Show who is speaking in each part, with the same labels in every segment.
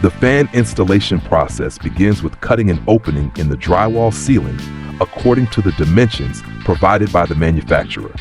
Speaker 1: The fan installation process begins with cutting an opening in the drywall ceiling according to the dimensions provided by the manufacturer.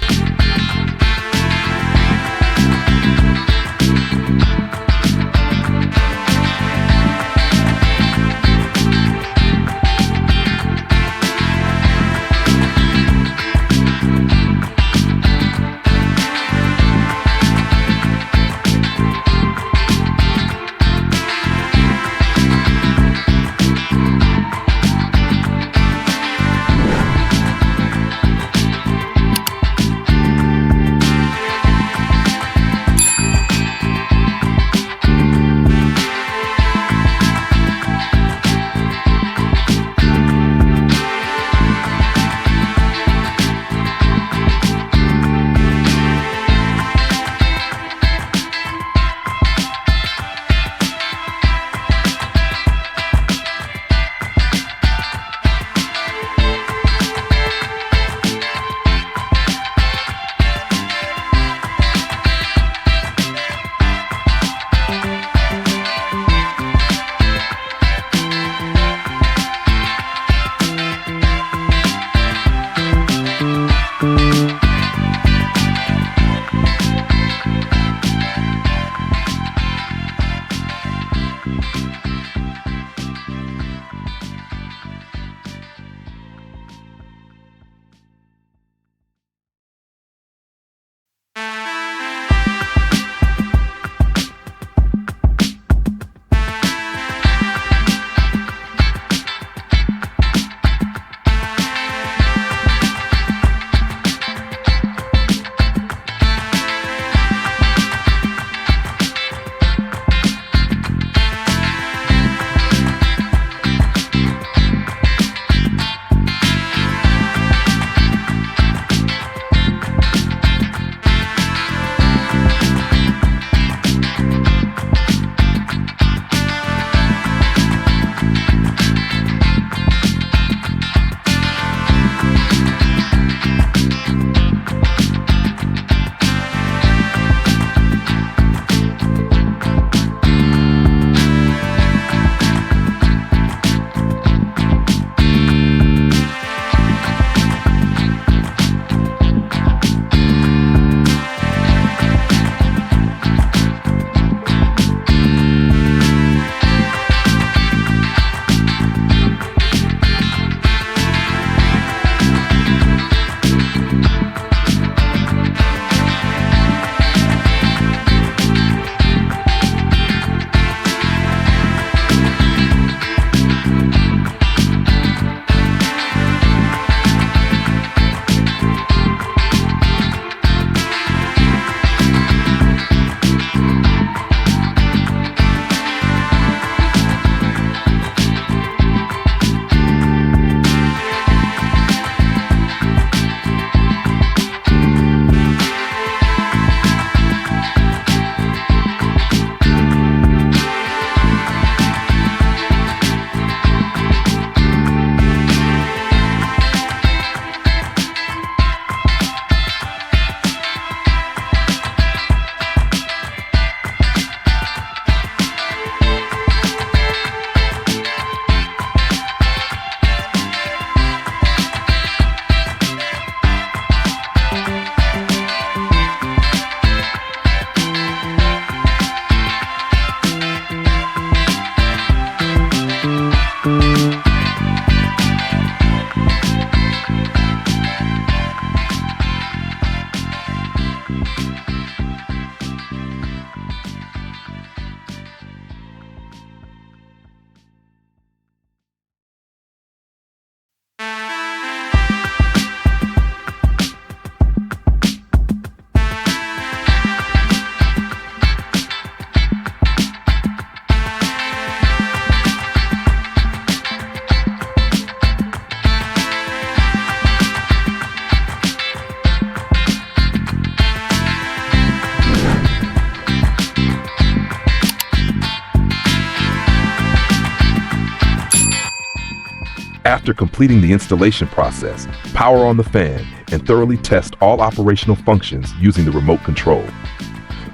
Speaker 1: After completing the installation process, power on the fan and thoroughly test all operational functions using the remote control.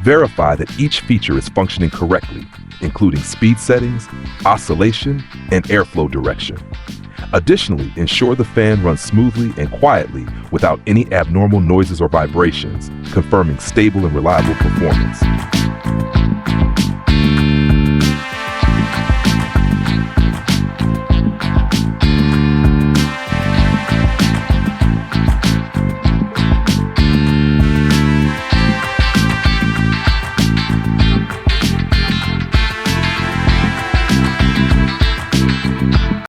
Speaker 1: Verify that each feature is functioning correctly including speed settings, oscillation, and airflow direction. Additionally, ensure the fan runs smoothly and quietly without any abnormal noises or vibrations, confirming stable and reliable performance.